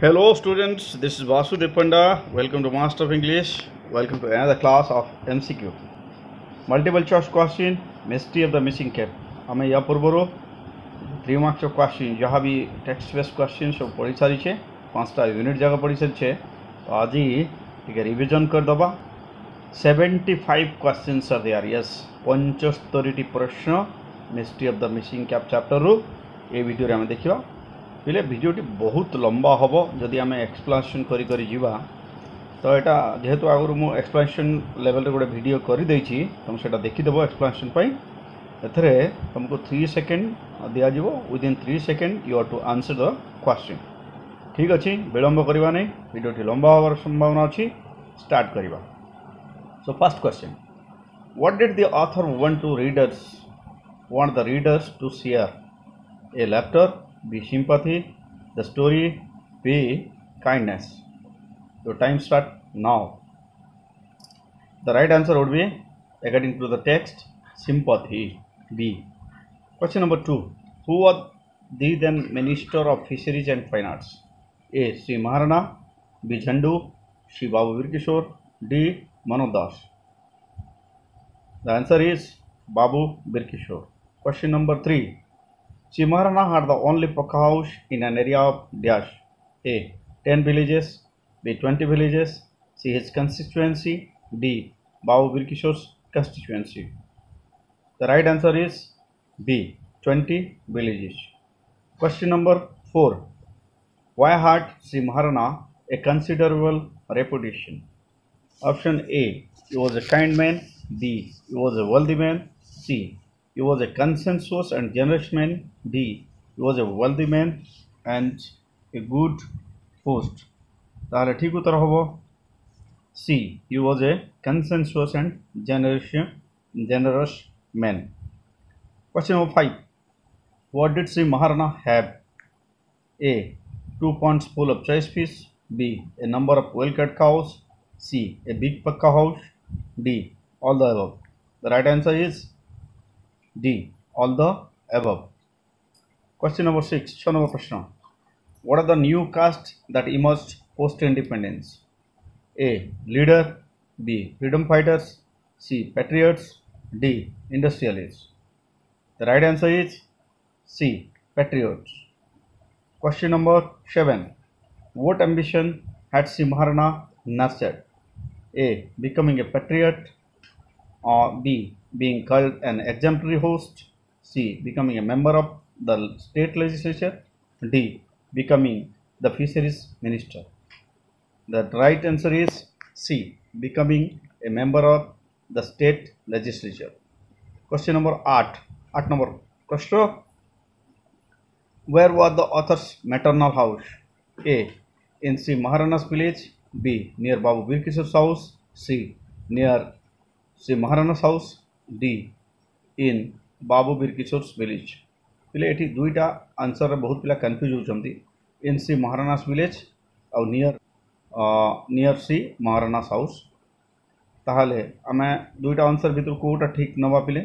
Hello students, this is Vasudev Panda. Welcome to Master of English. Welcome to another class of MCQ. Multiple choice question, mystery of the missing cap. आम या पूर्वर 3 marks question जहाँ भी text based question सब पढ़ी सारी 5टा unit जगह पढ़ी सारी तो आज टे रिविजन करदे 75 क्वेश्चंस आर देयर यस 75 प्रश्न mystery of the missing cap chapter रू ये वीडियो आम देखा पहले भिडियोटी बहुत लंबा हम जदि आम एक्सप्लेनेशन करी जीवा तो यहाँ जेहेतु आगुरी मु एक्सप्लेनेशन लेवल रे गोटे वीडियो कर देछि तुम से देखीदेव एक्सप्लेनेशन पाई एथरे तुमको 3 सेकेंड दिया जीवो within 3 seconds you are to answer the question ठीक अच्छे विलंब करवा नहीं वीडियोटी लंबा होवार संभावना अच्छी स्टार्ट करवा so first question what did the author want the readers to share a laughter, B sympathy, the story, B kindness. Your time start now. The right answer would be according to the text sympathy, B. Question number 2. Who was the then Minister of Fisheries and Fine Arts? A. Sri Maharana, B. Jhandu, C. Babu Virkishore, D. Manod Das. The answer is Babu Virkishore. Question number 3. Sri Maharana had the only Pakka house in an area of dash. A. 10 villages, B. 20 villages, C. His constituency, D. Babu Virkishore's constituency. The right answer is B. 20 villages. Question number 4. Why had Sri Maharana a considerable reputation? Option A. He was a kind man, B. He was a wealthy man, C. He was a consensus and generous man, D. He was a wealthy man and a good host. ताले ठीक उत्तर होबो C. He was a consensus and generous man. Question number 5. What did Sri Maharana have? A. 2 ponds full of choice fish, B. A number of well-kept cows, C. A big Pakka house, D. All the above. The right answer is D. All the above. Question number 6. 6 number question. What are the new castes that emerged post-independence? A. Leader, B. Freedom fighters, C. Patriots, D. Industrialists. The right answer is C. Patriots. Question number 7. What ambition had Sri Maharana nurtured? A. Becoming a patriot, or B. Being called an exemplary host, C. Becoming a member of the state legislature, D. Becoming the fisheries minister. The right answer is C. Becoming a member of the state legislature. Question number 8. 8 number question. Where was the author's maternal house? A. In Sri Maharana's village, B. Near Babu Virkishore's house, C. Near Sri Maharana's house, D. in Babu Virkishore's village. पिले एठी दुईटा answer रे बहुत पिला confuse होचंती इन Shri महाराणास village और near Shri महाराणास house ताहले आमे दुईटा आंसर भितर कोटा ठीक नबा पिले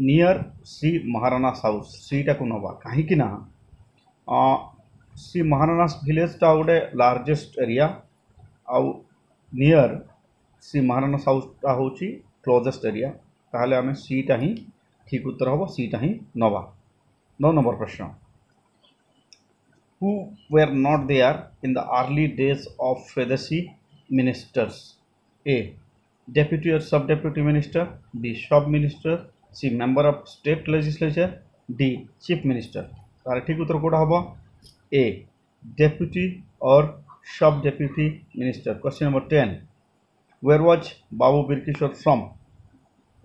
नियर श्री महाराणास हाउस सीटा को नबा काहे कि ना श्री महाराणास विलेज टा गोटे लार्जेस्ट एरिया आउ नियर श्री महाराणास हाउस टा होची क्लोजेस्ट एरिया ताहले आमे सीटा ही ठीक उत्तर होबो सीटा ही नबा 9 नंबर प्रश्न who were not there in the early days of Swadeshi ministers? A. Deputy or sub deputy minister, B. Sub minister, C. member of state legislature, D. chief minister. तार ठीक उत्तर कोटा होबो A. Deputy or sub deputy minister. Question number 10. Where was Babu Virkishore from?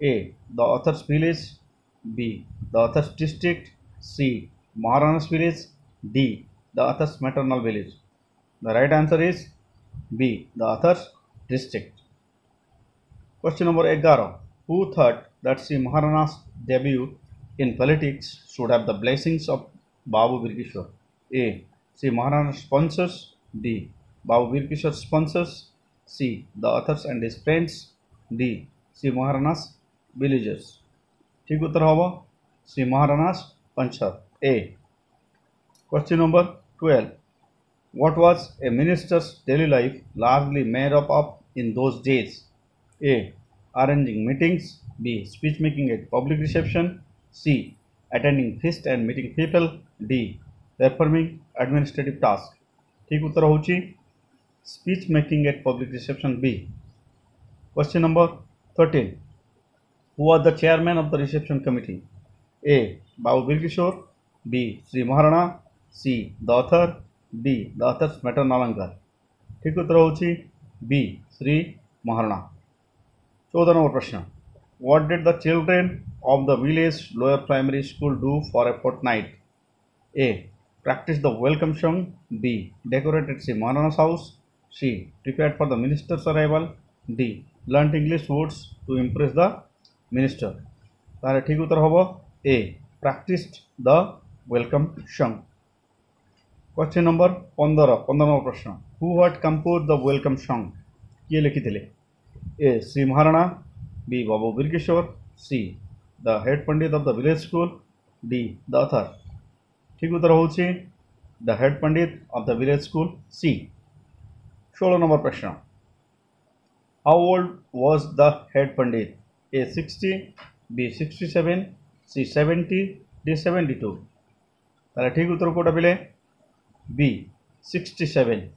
A. The author's village, B. The author's district, C. Maharana's village, D. The author's maternal village. The right answer is B. The author's district. Question number 11. Who thought that Sri Maharana's debut in politics should have the blessings of Babu Virkishore? A. Sri Maharana's sponsors, D. Babu Virkishore's sponsors, C. The authors and his friends, D. Sri Maharana's villagers. ठीक उत्तर होगा श्री महाराणा's पंचर A. Question number 12. What was a minister's daily life largely made up of in those days? A. Arranging meetings. B. Speech making at public reception. C. Attending feast and meeting people. D. Performing administrative tasks. ठीक उत्तर होची speech making at public reception B. Question number 13. Who was the chairman of the reception committee? A. Babu Birkishore. B. Sri Maharana. C. The author. D. The author's maternal uncle. ठीक उत्तर होची B. Sri Maharana. 14 number प्रश्न. What did the children of the village lower primary school do for a fortnight? A. Practice the welcome song. B. Decorated Sri Maharana's house. C. Prepared for the minister's arrival. D. Learnt English words to impress the minister. तारे ठीक उत्तर होगा A. Practiced the welcome song. Question number 15 number प्रश्न. Who had composed the welcome song? किए लिखिथिले? A. Sri Maharana. B. Babu Birkishore. C. The head pandit of the village school. D. The author. ठीक उत्तर होची the head pandit of the village school C. 16 number प्रश्न. How old was the head pandit? A. 60. B. 67. C. 70. D. 72. तारा ठीक उत्तर कोटा पिले B. 67.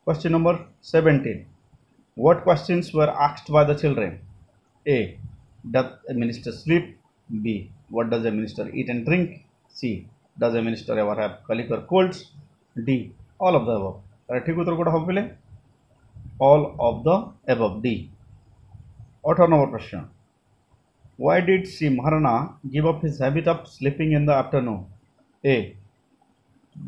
Question number 17. What questions were asked by the children? A. Does a minister sleep? B. What does a minister eat and drink? C. Does a minister ever have colic or colds? D. All of the above. ठीक उत्तर कोटा होगा पहले all of the above D. 18 number question. Why did Sri Maharana give up his habit of sleeping in the afternoon? A.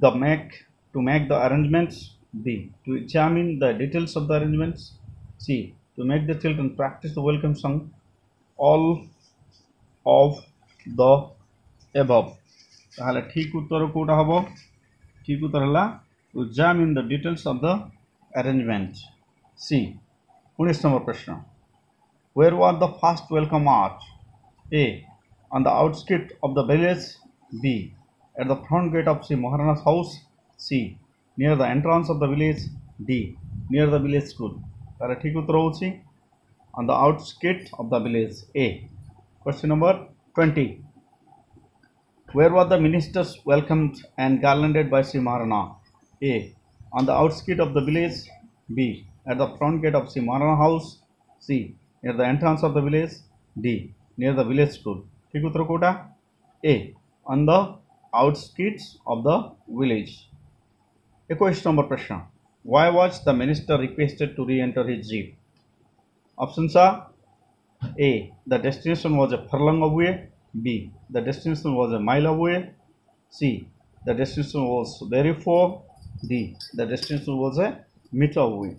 To make the arrangements. B. To examine the details of the arrangements. C. To make the children practice the welcome song. All of the above. ताहले ठीक उत्तर कोटा हबो ठीक उत्तर हला to examine the details of the arrangement. C. 19 number प्रश्न. Where was the first welcome arch? A. On the outskirts of the village. B. At the front gate of Sri Maharana's house. C. Near the entrance of the village. D. Near the village school. तारे ठीक उत्तर होची on the outskirts of the village A. Question number 20. Where were the ministers welcomed and garlanded by Sri Maharana? A. On the outskirts of the village. B. At the front gate of Sri Maharana house. C. Near the entrance of the village. D. Near the village school. ठीक उत्तर Kota A. On the outskirts of the village. 21 number प्रश्न. Why was the minister requested to re-enter his jeep? Options are A. The destination was a furlong away. B. The destination was a mile away. C. The destination was very far. D. The destination was a meter away.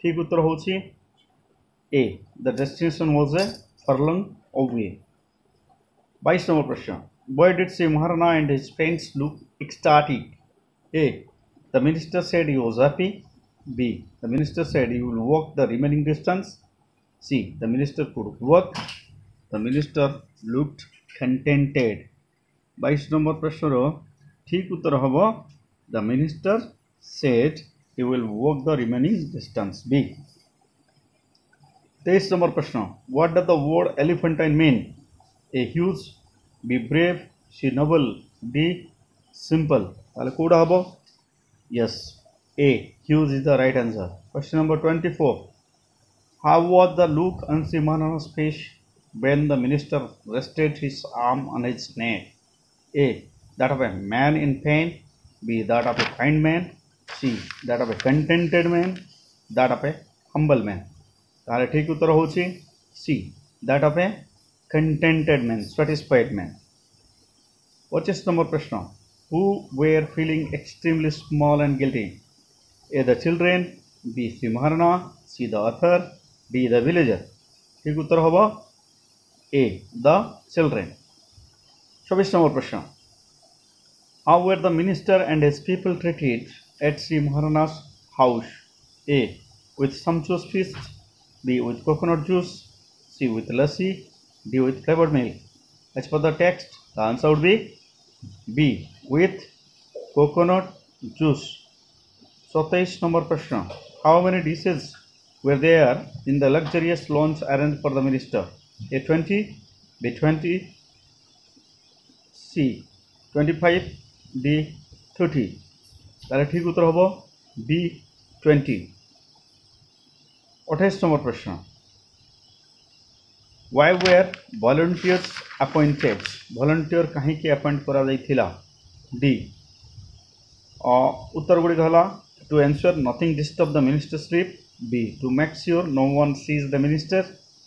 ठीक उत्तर होची A. The destination was a furlong away. 22 number प्रश्न. Why did Sri Maharana and his friends look ecstatic? A. The minister said he was happy. B. The minister said he will walk the remaining distance. C. The minister could walk. The minister looked contented. 22 number प्रश्न ठीक उत्तर होगा the minister said he will walk the remaining distance B. 23 number प्रश्न. What does the word elephantine mean? A. Huge. B. Brave. C. Noble. D. Simple. ताले कोड़ा होगा Yes. A. Huge is the right answer. Question number 24. How was the look on Sri Maharana's face when the minister rested his arm on his neck? A. That of a man in pain. B. That of a kind man. C. That of a contented man. That of a humble man. तारे ठीक उत्तर होची C. That of a contented man, satisfied man. 25 number प्रश्न. Who were feeling extremely small and guilty? A. The children. B. Sri Maharana. C. The author. D. The villager. ठीक उत्तर होगा A. The children. 26 number प्रश्न. How were the minister and his people treated at Sri Maharana's house? A. With sumptuous feast. B. With coconut juice. C. With lassi. D. With flavored milk. As per the text, the answer would be B. With coconut juice. 27 number प्रश्न, how many dishes were there in the luxurious lounge arranged for the minister? A 20, B 20, C 25, D 30। তাহলে ঠিক উত্তর হব B 20। 28 নম্বর প্রশ্ন, why were volunteers appointed? volunteer কাহিଁକି appoint କରାଯାଇଥିଲା? D उत्तर गुड़िक है to ensure nothing disturb the minister's sleep, B to make sure no one sees the minister,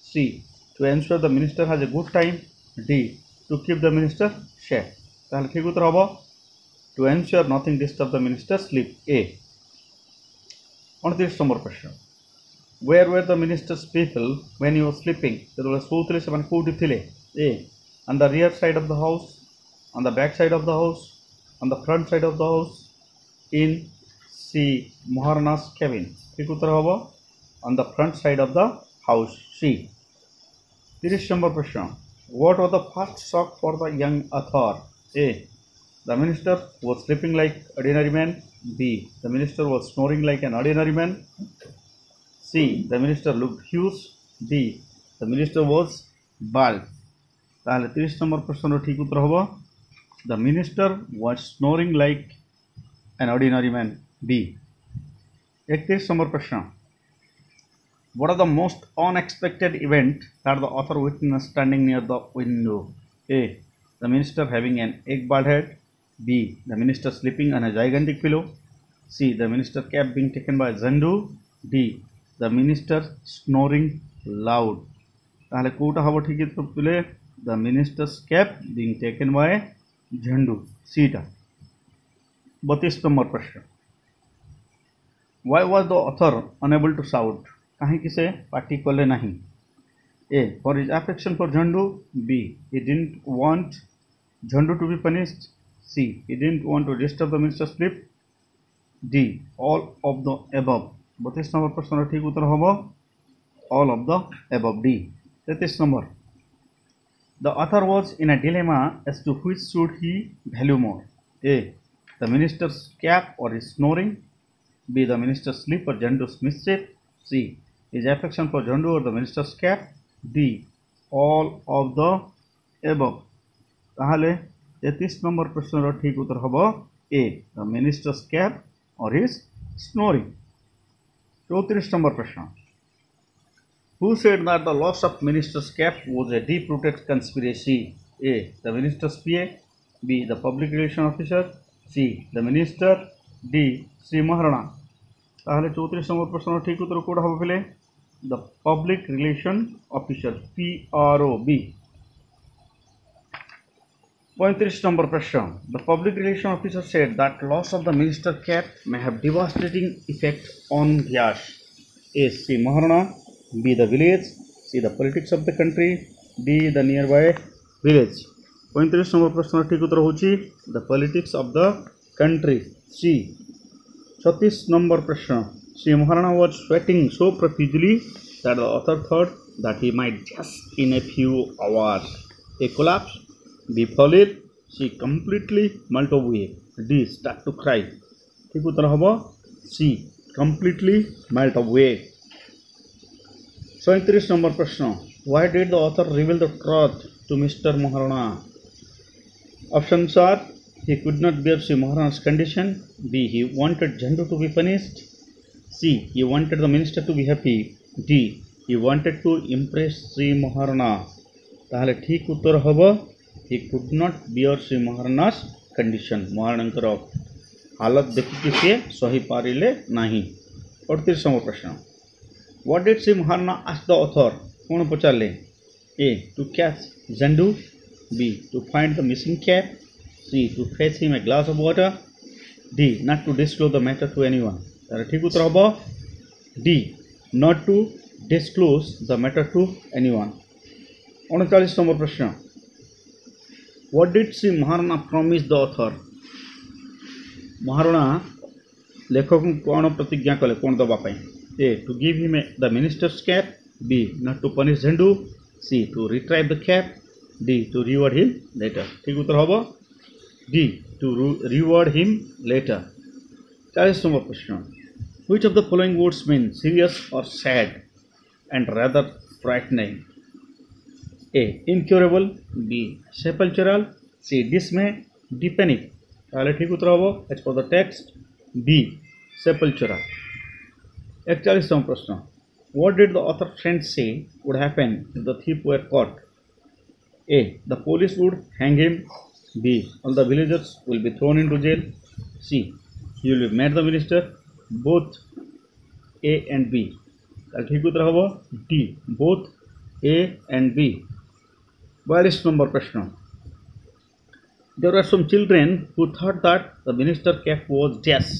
C to ensure the minister has a good time, D to keep the minister safe। ताहले ठीक उत्तर होबो to ensure nothing disturb the minister's sleep, A। 29 number प्रश्न, where were the minister's people when he was sleeping? जेतबेले सोउतले से माने कोठी थिले? A on the rear side of the house, on the back side of the house, on the front side of the house, in C Maharana's cabin। ठीक उत्तर होगा on the front side of the house, C। 30 number प्रश्न, what was the first shock for the young author? A the minister was sleeping like ordinary man, B the minister was snoring like an ordinary man, C the minister looked huge, D the minister was bald। ताहले 30 number प्रश्न रो ठीक उत्तर होगा the minister was snoring like an ordinary man, B। 31 number प्रश्न, what are the most unexpected event that the author witnessed standing near the window? A the minister having an egg bald head, B the minister sleeping on a gigantic pillow, C the minister cap being taken by Zandu, D the minister snoring loud। ताहले कोटा हबो ठीक है तो पिले the minister's cap being taken by Zandu, C टा। 32 number प्रश्न, why was the author unable to shout? काहे से पार्टी कले नहीं? A for his affection for Zandu, B he didn't want Zandu to be punished, C he didn't want to disturb the minister's sleep, D all of the above। 32 number प्रश्न ठीक उत्तर होगा all of the above, D। 33 number, the author was in a dilemma as to which should he value more? A the minister's cap or his snoring, B the minister's sleep or Zandu's mischief, C his affection for Zandu or the minister's cap, D all of the above। ताहले 33 number प्रश्न रो ठीक उत्तर होबो A the minister's cap or his snoring। 34 number प्रश्न, who said that the loss of minister's cap was a deep-rooted conspiracy? A the minister's PA, B the public relation officer, C the minister, D Shri Maharana. ताहले 34 number प्रश्न ठीक उत्तर code हबो पहिले the public relation officer, PRO, B। 35 number प्रश्न, the public relation officer said that loss of the minister cap may have devastating effect on Vyas। A Shri Maharana, B the village, C the politics of the country, D the nearby village। 35 number प्रश्न ठीक उत्तर होची the politics of the country, C। 36 number प्रश्न, Shri Maharana was sweating so profusely that the author thought that he might just in a few hours। A collapse, B fallen, C completely melt away, D start to cry। ठीक उत्तर होगा C completely melt away। 37 number प्रश्न, why did the author reveal the truth to Mr. Maharana? Options are he could not bear Sri Maharana's condition, B he wanted Zandu to be punished, C he wanted the minister to be happy, D he wanted to impress Sri Maharana। ताहले ठीक उत्तर होबो he could not bear Sri Maharana's condition, महाराणंकर हालत देखि से सही पारिले नाही। 38 number प्रश्न, what did Sri Maharana ask the author? कौन पचारले? A to catch Zandu, B to find the missing cap, C to fetch him a glass of water, D not to disclose the matter to anyone। तारे ठीक उत्तर होबो D not to disclose the matter to anyone। 39 number प्रश्न, what did Sri Maharana promise the author? Maharana लेखक कौन प्रतिज्ञा कले कौन दबा पाई? A to give him the minister's cap, B not to punish Zandu, C to retrieve the cap, D to reward him later। ठीक उत्तर होबो D to reward him later। 40 number question. Which of the following words mean serious or sad and rather frightening? A. Incurable. B. Sepulchral. C. Dismay. D. Panic. তাহলে ঠিক উত্তর হবো as per the text B. Sepulchral. 41 নম্বর প্রশ্ন. What did the author friend say would happen if the thief were caught? A. The police would hang him. B. All the villagers will be thrown into jail. C. He will be made the minister. Both A and B. তাহলে ঠিক উত্তর হবো D. Both A and B. 42 নম্বর প্রশ্ন. There were some children who thought that the minister cap was dash.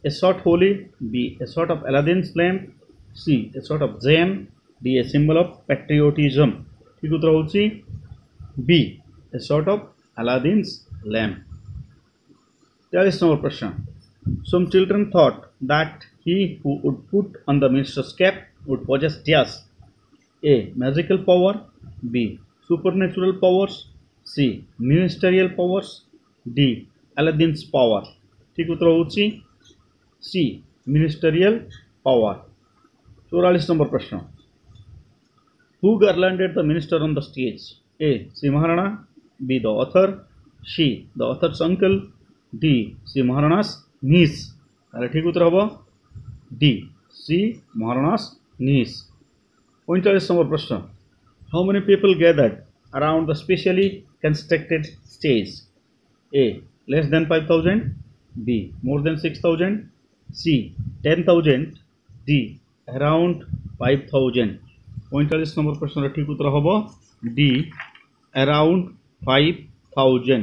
A sort holy. B. A sort of Aladdin's lamp. C. A sort of gem. D. A symbol of patriotism. ঠিক উত্তর হচ্ছে B. A sort of Aladdin's lamp. 43 number question. Some children thought that he who would put on the minister's cap would possess dash. A. Magical power. B. Supernatural powers. C. Ministerial powers. D. Aladdin's power. ঠিক উত্তর হচ্ছে C. Ministerial power. 44 number question. Who garlanded the minister on the stage? A. C. Maharana. B. The author. C. The author's uncle. D. C. Maharana's niece. তাহলে ঠিক উত্তর হবে D. C. Maharana's niece. 45 number প্রশ্ন. How many people gathered around the specially constructed stage? A. Less than 5,000. B. More than 6,000. C. 10,000. D. Around 5,000. 45 নম্বর প্রশ্নের ঠিক উত্তর হবে D. Around 5,000.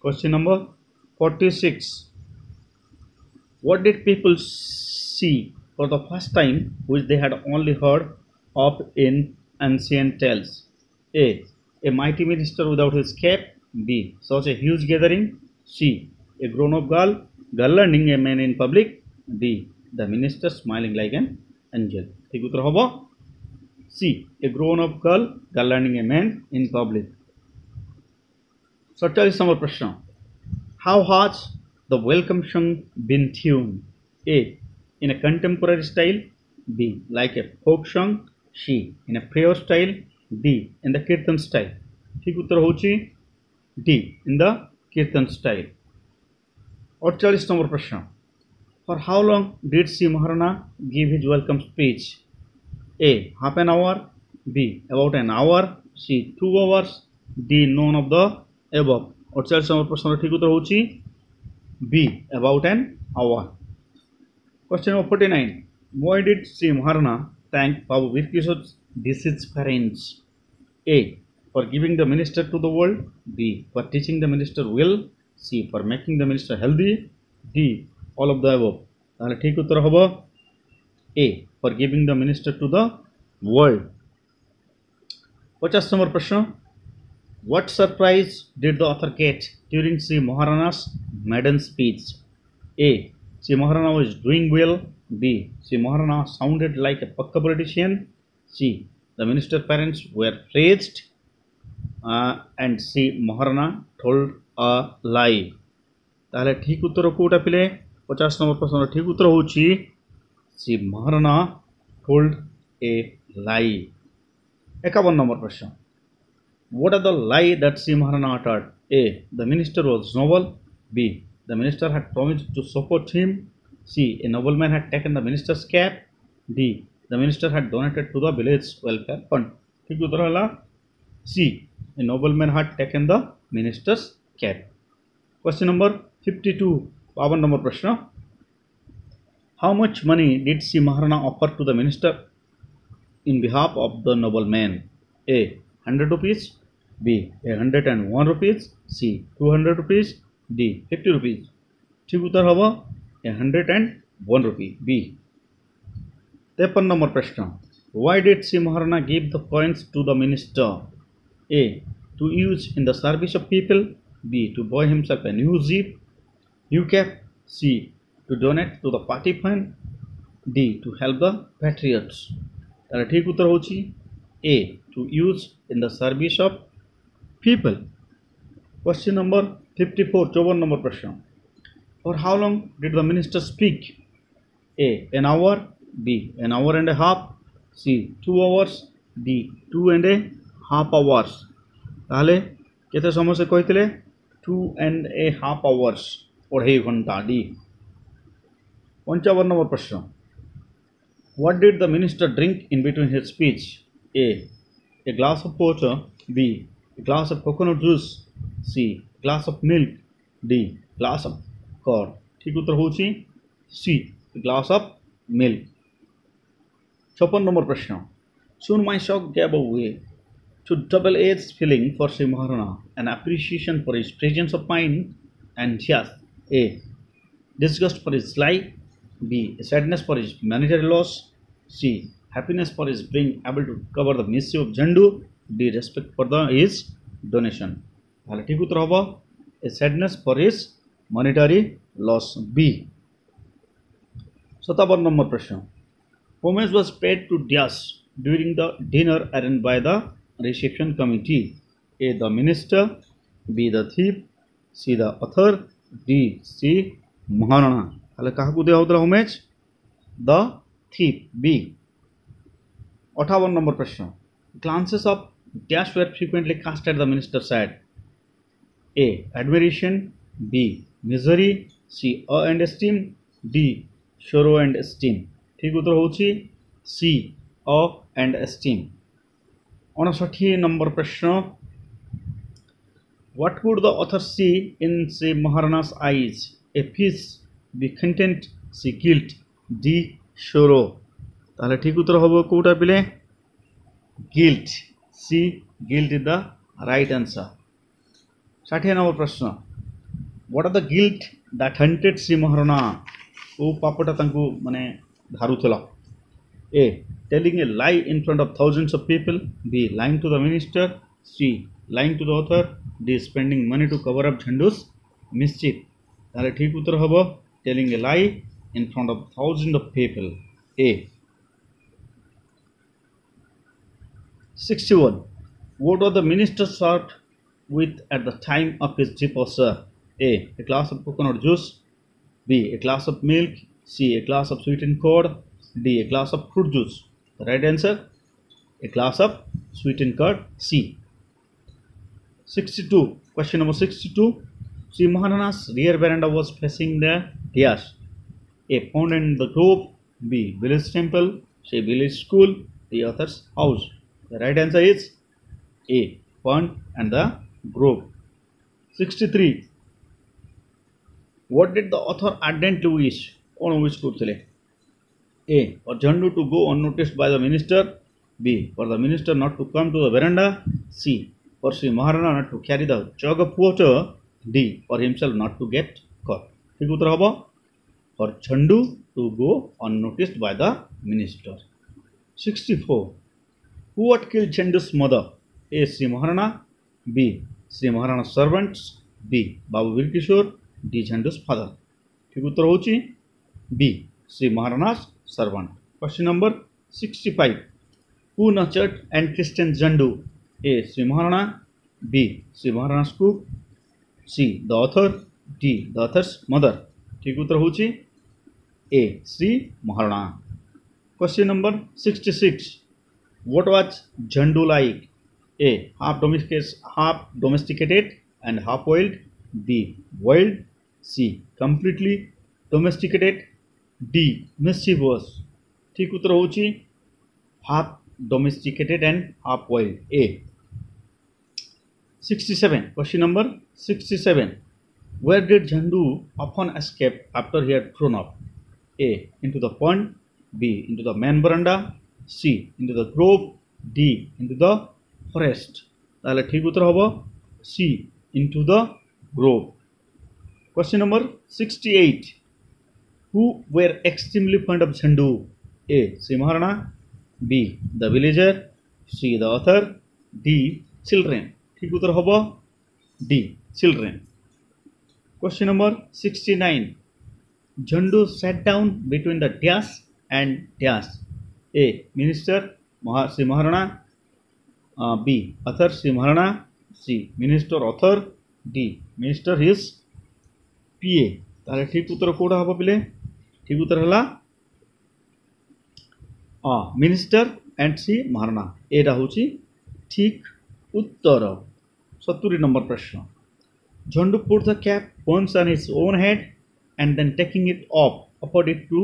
Question number 46. What did people see for the first time which they had only heard of in ancient tales? A. A mighty minister without his cap. B. Such a huge gathering. C. A grown-up girl garlanding a man in public. D. The minister smiling like an angel. ঠিক উত্তর হবে C. A grown-up girl garlanding a man in public. 47 number প্রশ্ন. How has the welcome song been tuned? A. In a contemporary style. B. Like a folk song. C. In a prayer style. D. In the kirtan style. ঠিক উত্তর হচ্ছে D. In the kirtan style. 48 নম্বর প্রশ্ন. For how long did C. Maharana give his welcome speech? A. Half an hour. B. About an hour. C. 2 hours. D. None of the above. 48 নম্বর প্রশ্নের ঠিক উত্তর হচ্ছে B. About an hour. Question number 49. Why did C. Maharana thank Babu Veer Kishore's deceased parents? A. For giving the minister to the world. B. For teaching the minister well. C. For making the minister healthy. D. All of the above. তাহলে ঠিক উত্তর হবে A. For giving the minister to the world. 50 নম্বর প্রশ্ন. What surprise did the author get during C. Maharana's maiden speech? A. C. Maharana was doing well. B. C. Maharana sounded like a Pakka politician. C. The minister parents were praised. And C. Maharana told a lie. তাহলে ঠিক উত্তর কোটা পেলে 50 নম্বর প্রশ্নের ঠিক উত্তর হচ্ছে C. Maharana told a lie. 51 নম্বর প্রশ্ন. What are the lie that C. Maharana uttered? A. The minister was noble. B. The minister had promised to support him. C. A nobleman had taken the minister's cap. D. The minister had donated to the village welfare fund. ঠিক উত্তর হলো C. A nobleman had taken the minister's cap. Question number 52. 52 number প্রশ্ন. How much money did C. Maharana offer to the minister in behalf of the nobleman? A. 100 rupees. B. 101 rupees. C. 200 rupees. D. 50 rupees. ঠিক উত্তর হবে 101 rupee. B. 53 নম্বর প্রশ্ন. Why did C. Maharana give the coins to the minister? A. To use in the service of people. B. To buy himself a new jeep, new cap. C. To donate to the party fund. D. To help the patriots. তাহলে ঠিক উত্তর হচ্ছে A. To use in the service of people. Question number 54. 54 নম্বর প্রশ্ন. For how long did the minister speak? A. An hour. B. An hour and a half. C. 2 hours. D. 2.5 hours. তাহলে কেতে সময় সে কইলে 2.5 hours অঢ়াই ঘন্টা D 55 নম্বর প্রশ্ন What did the minister drink in between his speech? A glass of water. B. A glass of coconut juice. C. A glass of milk. D. Glass of curd. ঠিক উত্তর হচ্ছে C. A glass of milk. 56 নম্বর প্রশ্ন Soon my shock gave way to double A's feeling for Sri Maharana, an appreciation for his presence of mind, and yes, A. Disgust for his lie. B. Sadness for his monetary loss. C. Happiness for his being able to cover the mischief of Jandu. D. Respect for his donation. তাহলে ঠিক উত্তর হবে A sadness for his monetary loss. B. 57 নম্বর প্রশ্ন Homage was paid to Dias during the dinner arranged by the reception committee. A. The minister. B. The thief. C. The author. D. C. Maharana. তাহলে কাহাকু দেওয়া হতো homage The thief. B. 58 নম্বর প্রশ্ন Glances of Dash were frequently cast at the minister's side. A. Admiration. B. Misery. C. Awe and esteem. D. Sorrow and esteem. ঠিক উত্তর হচ্ছে C. Awe and esteem. 59 নম্বর প্রশ্ন What would the author see in Sri Maharana's eyes? A peace. B. Content. C. Guilt. D. Sorrow. তাহলে ঠিক উত্তর হবে কোটা পেলে Guilt. C. Guilt is the right answer. 60 নম্বর প্রশ্ন What are the guilt that hunted Sri Maharana? ও পাপটা তাঙ্কু মানে ধারুথলা A. Telling a lie in front of thousands of people. B. Lying to the minister. C. Lying to the author. D. Spending money to cover up Jhandu's mischief. তাহলে ঠিক উত্তর হবে telling a lie in front of thousands of people. A. 61. What was the minister served with at the time of his departure? A. A glass of coconut juice. B. A glass of milk. C. A glass of sweetened curd. D. A glass of fruit juice. The right answer, a glass of sweetened curd. C. 62. Question number 62. Sri Maharana's rear veranda was facing the Dias. A. Pond and the grove. B. Village temple. C. Village school. D. Author's house. The right answer is A. Pond and the grove. 63. What did the author ardently wish? On wish করছিলে A. For Jandu to go unnoticed by the minister. B. For the minister not to come to the veranda. C. For Sri Maharana not to carry the jug of water. D. For himself not to get caught. ঠিক উত্তর হবে For Jandu to go unnoticed by the minister. 64. Who had killed Jandu's mother? A. Sri Maharana. B. Sri Maharana's servants. B. Babu Virkishore. D. Jandu's father. ঠিক উত্তর হচ্ছে B. Sri Maharana's servant. Question number 65. Who nurtured and christened Jandu? A. Sri Maharana. B. Sri Maharana's cook. C. The author. D. The author's mother. ঠিক উত্তর হচ্ছে A. Sri Maharana. Question number 66. What was Jandu like? A. Half domesticated and half wild. B. Wild. C. Completely domesticated. D. Mischievous. ঠিক উত্তর হচ্ছে half domesticated and half wild. A. 67. Question number 67. Where did Jandu often escape after he had grown up? A. Into the pond. B. Into the main veranda. C. Into the grove. D. Into the forest. তাহলে ঠিক উত্তর হবে C. Into the grove. Question number 68. Who were extremely fond of Jandu? A. Sri Maharana. B. The villager. C. The author. D. Children. ঠিক উত্তর হবে D. Children. Question number 69. Jandu sat down between the Dias and Dias. A. Minister Sri Maharana. B. Author Sri Maharana. C. Minister author. D. Minister his PA. ताले ठीक उत्तर कोड़ा हबो पिले ठीक उत्तर हला मिनिस्टर एंड सी महाराणा एटा होची ठीक उत्तर 70 नंबर प्रश्न Jhandu put the cap once on his own head and then taking it off offered it to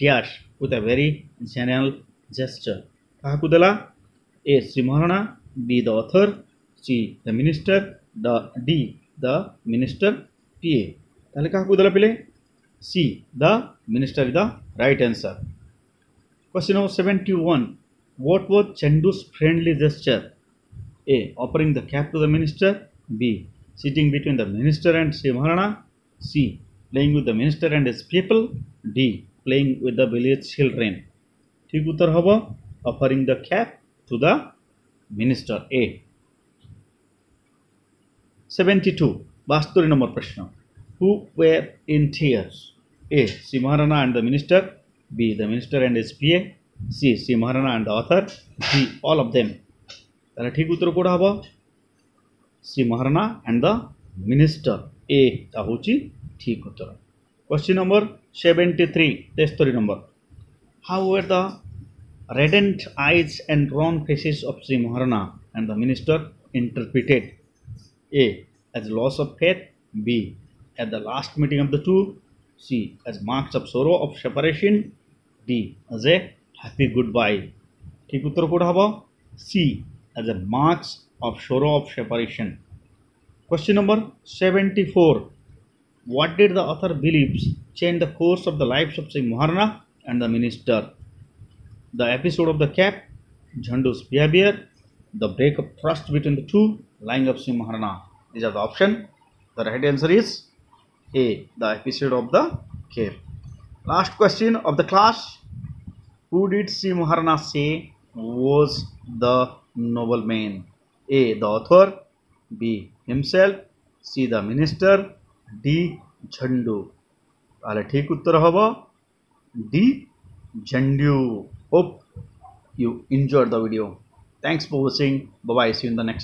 dash with a very general gesture काहाकु देला A Shri Maharana B the author C the minister D the minister PA ताले काहाकु देला पिले C the minister is the right answer question number 71 what was Chandu's friendly gesture A offering the cap to the minister B sitting between the minister and Sri Maharana C playing with the minister and his people D playing with the village children ठीक उत्तर हबो offering the cap to the minister A 72 72 number प्रश्न who were in tears A Sri Maharana and the minister B the minister and his PA C Sri Maharana and the author D all of them ताले ठीक उत्तर कोड़ा हबो Shri Maharana and the minister ए ता होची ठीक उत्तर question number 73 73 number how were the reddened eyes and drawn faces of Sri Maharana and the minister interpreted A as loss of faith B at the last meeting of the two C as marks of sorrow of separation D as a happy goodbye ठीक उत्तर कोड़ा हबो C as a marks of sorrow of separation. Question number 74. What did the author believes change the course of the lives of Sri Maharana and the minister? The episode of the cap, Jhandu's behavior, the break of trust between the two, lying of Sri Maharana. These are the options. The right answer is A. The episode of the cap. Last question of the class. Who did Sri Maharana say was the nobleman? A. The author B. Himself C. The minister D. Jhandu ताले ठीक उत्तर हबो D. Jhandu Hope you enjoyed the video. Thanks for watching. Bye bye. See you in the next